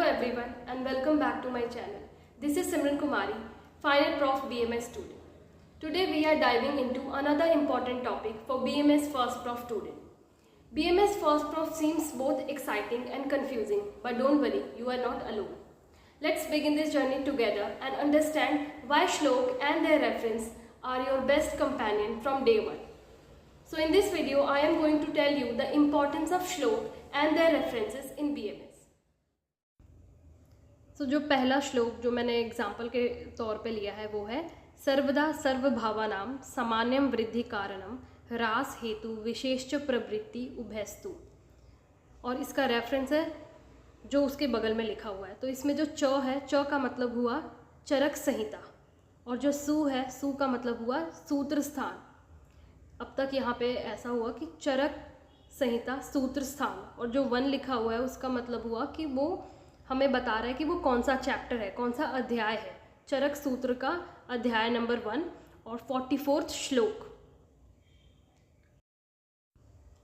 everyone and welcome back to my channel. This is Simran Kumari, Final Prof BMS student. Today we are diving into another important topic for BMS First Prof student. BMS First Prof seems both exciting and confusing, but don't worry, you are not alone. Let's begin this journey together and understand why Shlok and their reference are your best companion from day one. So in this video, I am going to tell you the importance of Shlok and their references in BMS. तो जो पहला श्लोक जो मैंने example के तौर पे लिया है वो है सर्वदा सर्वभावानां सामान्यम वृद्धि कारणम ह्रास हेतु विशेष्च प्रवृत्ति उभयस्तु, और इसका रेफरेंस है जो उसके बगल में लिखा हुआ है। तो इसमें जो च है, च का मतलब हुआ चरक संहिता, और जो सु है, सु का मतलब हुआ सूत्र स्थान। अब तक यहाँ पे ऐसा हुआ कि चरक संहिता सूत्र स्थान, और जो 1 लिखा हुआ है उसका मतलब हुआ कि वो हमें बता रहा है कि वो कौन सा चैप्टर है, कौन सा अध्याय है। चरक सूत्र का अध्याय नंबर 1 और 44वां श्लोक।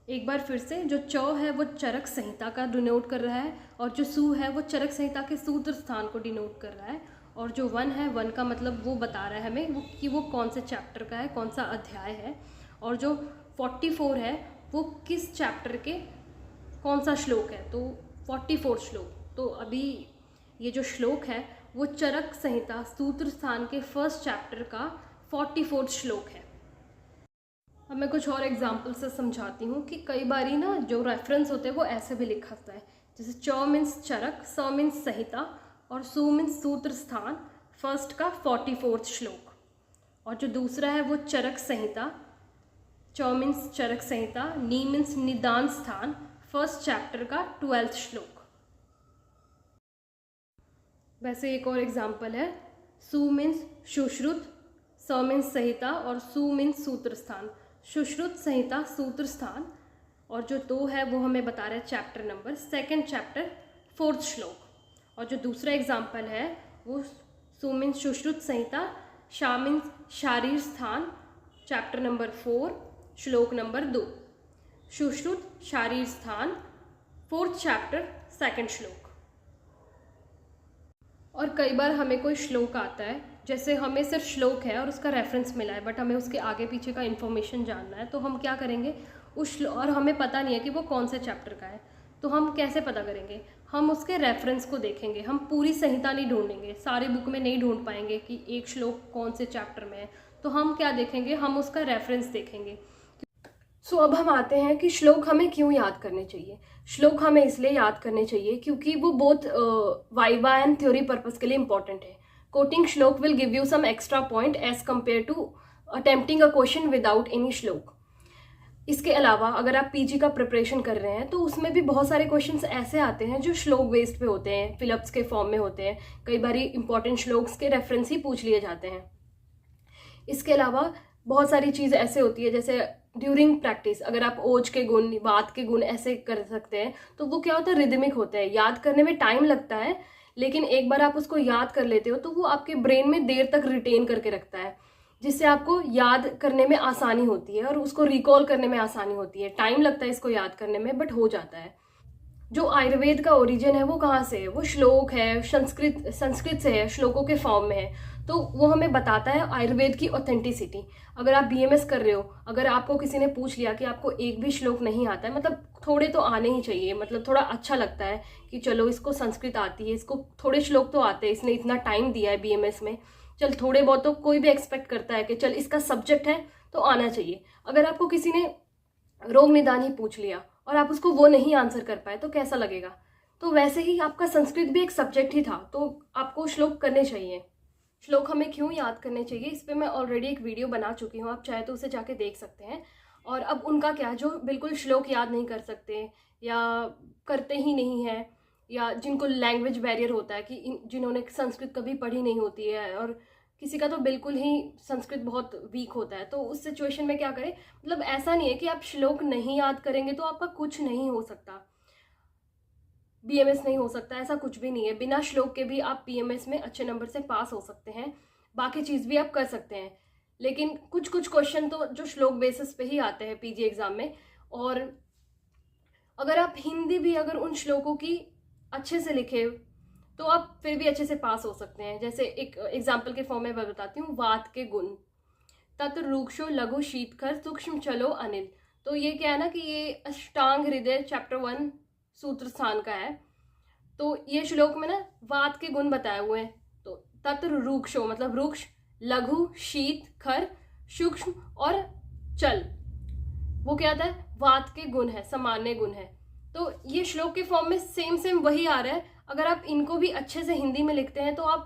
एक बार फिर से, जो च है वो चरक संहिता का डिनोट कर रहा है, और जो सु है वो चरक संहिता के सूत्र स्थान को डिनोट कर रहा है, और जो 1 है, 1 का मतलब वो बता रहा है हमें कि वो कौन से चैप्टर का है, कौन सा अध्याय है, और जो 44 है वो किस चैप्टर के कौन सा श्लोक है, तो 44 श्लोक। तो अभी ये जो श्लोक है वो चरक संहिता सूत्र स्थान के फर्स्ट चैप्टर का 44 श्लोक है। अब मैं कुछ और एग्जाम्पल से समझाती हूँ कि कई बारी ना जो रेफरेंस होते हैं वो ऐसे भी लिखा होता है, जैसे च मीन्स चरक, स मीन्स संहिता और सु मीन्स सूत्र स्थान, फर्स्ट का 44 श्लोक। और जो दूसरा है वो चरक संहिता, च मीन्स चरक संहिता, नी मीन्स निदान स्थान, फर्स्ट चैप्टर का 12th श्लोक। वैसे एक और एग्जाम्पल है, सु मीन्स सुश्रुत, स मीन्स संहिता और सु मीन्स सूत्र स्थान, सुश्रुत संहिता सूत्र स्थान, और जो 2 है वो हमें बता रहा है chapter number 2nd chapter 4th श्लोक। और जो दूसरा एग्जाम्पल है वो सु मीन्स सुश्रुत संहिता, शा मीन्स शारीर स्थान, चैप्टर नंबर 4 श्लोक नंबर 2, सुश्रुत शारीर स्थान 4th चैप्टर 2nd श्लोक। और कई बार हमें कोई श्लोक आता है, जैसे हमें सिर्फ श्लोक है और उसका रेफरेंस मिला है, बट हमें उसके आगे पीछे का इन्फॉर्मेशन जानना है, तो हम क्या करेंगे और हमें पता नहीं है कि वो कौन से चैप्टर का है, तो हम कैसे पता करेंगे? हम उसके रेफरेंस को देखेंगे। हम पूरी संहिता नहीं ढूंढेंगे, सारी बुक में नहीं ढूंढ पाएंगे कि एक श्लोक कौन से चैप्टर में है, तो हम क्या देखेंगे? हम उसका रेफरेंस देखेंगे। सो अब हम आते हैं कि श्लोक हमें क्यों याद करने चाहिए। श्लोक हमें इसलिए याद करने चाहिए क्योंकि वो both viva and theory purpose के लिए इंपॉर्टेंट है। Quoting shloka will give you some extra point as compare to attempting a question without any shloka. इसके अलावा अगर आप पीजी का प्रिपरेशन कर रहे हैं तो उसमें भी बहुत सारे क्वेश्चंस ऐसे आते हैं जो श्लोक बेस्ड पे होते हैं, फिलअप्स के फॉर्म में होते हैं। कई बार इंपॉर्टेंट श्लोक्स के रेफरेंस ही पूछ लिए जाते हैं। इसके अलावा बहुत सारी चीज़ ऐसे होती है, जैसे ड्यूरिंग प्रैक्टिस अगर आप ओज के गुण, बात के गुण ऐसे कर सकते हैं, तो वो क्या होता है, रिदमिक होता है। याद करने में टाइम लगता है, लेकिन एक बार आप उसको याद कर लेते हो तो वो आपके ब्रेन में देर तक रिटेन करके रखता है, जिससे आपको याद करने में आसानी होती है और उसको रिकॉल करने में आसानी होती है। टाइम लगता है इसको याद करने में, बट हो जाता है। जो आयुर्वेद का ओरिजिन है वो कहाँ से है? वो श्लोक है, संस्कृत से है, श्लोकों के फॉर्म में है। तो वो हमें बताता है आयुर्वेद की ऑथेंटिसिटी। अगर आप बीएमएस कर रहे हो, अगर आपको किसी ने पूछ लिया कि आपको एक भी श्लोक नहीं आता है, मतलब थोड़े तो आने ही चाहिए, मतलब थोड़ा अच्छा लगता है कि चलो इसको संस्कृत आती है, इसको थोड़े श्लोक तो आते हैं, इसने इतना टाइम दिया है बीएमएस में, चल थोड़े बहुत तो कोई भी एक्सपेक्ट करता है कि चल इसका सब्जेक्ट है तो आना चाहिए। अगर आपको किसी ने रोग निदान ही पूछ लिया और आप उसको वो नहीं आंसर कर पाए तो कैसा लगेगा? तो वैसे ही आपका संस्कृत भी एक सब्जेक्ट ही था, तो आपको श्लोक करने चाहिए। श्लोक हमें क्यों याद करने चाहिए, इस पे मैं ऑलरेडी एक वीडियो बना चुकी हूँ, आप चाहे तो उसे जाके देख सकते हैं। और अब उनका क्या, जो बिल्कुल श्लोक याद नहीं कर सकते या करते ही नहीं है, या जिनको लैंग्वेज बैरियर होता है कि जिन्होंने संस्कृत कभी पढ़ी नहीं होती है, और किसी का तो बिल्कुल ही संस्कृत बहुत वीक होता है, तो उस सिचुएशन में क्या करें? मतलब ऐसा नहीं है कि आप श्लोक नहीं याद करेंगे तो आपका कुछ नहीं हो सकता, बीएमएस नहीं हो सकता, ऐसा कुछ भी नहीं है। बिना श्लोक के भी आप बीएमएस में अच्छे नंबर से पास हो सकते हैं, बाकी चीज़ भी आप कर सकते हैं। लेकिन कुछ कुछ क्वेश्चन तो जो श्लोक बेसिस पे ही आते हैं पीजी एग्जाम में। और अगर आप हिंदी भी अगर उन श्लोकों की अच्छे से लिखे तो आप फिर भी अच्छे से पास हो सकते हैं। जैसे एक एग्जाम्पल के फॉर्म में मैं बताती हूँ, वात के गुण, तत् रूक्षो लघु शीतकर सूक्ष्म चलो अनिल। तो ये क्या है ना कि ये अष्टांग हृदय चैप्टर 1 सूत्र स्थान का है। तो ये श्लोक में ना वात के गुण बताए हुए हैं। तो तत् रूक्षो मतलब रूक्ष, लघु, शीत, खर, सूक्ष्म और चल, वो क्या आता है, वात के गुण है, सामान्य गुण है। तो ये श्लोक के फॉर्म में सेम वही आ रहा है। अगर आप इनको भी अच्छे से हिंदी में लिखते हैं तो आप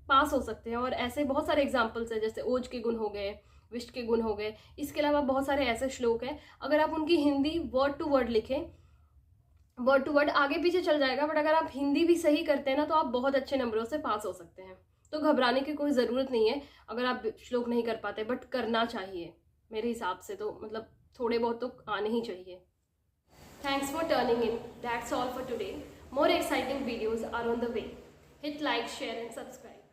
पास हो सकते हैं। और ऐसे बहुत सारे एग्जाम्पल्स हैं, जैसे ओज के गुण हो गए, विष्ट के गुण हो गए। इसके अलावा बहुत सारे ऐसे श्लोक हैं, अगर आप उनकी हिंदी वर्ड टू वर्ड लिखें, वर्ड टू वर्ड आगे पीछे चल जाएगा, बट अगर आप हिंदी भी सही करते हैं ना तो आप बहुत अच्छे नंबरों से पास हो सकते हैं। तो घबराने की कोई ज़रूरत नहीं है अगर आप श्लोक नहीं कर पाते, बट करना चाहिए मेरे हिसाब से। तो मतलब थोड़े बहुत तो आने ही चाहिए। Thanks for turning in. That's all for today. More exciting videos are on the way. Hit like, share and subscribe.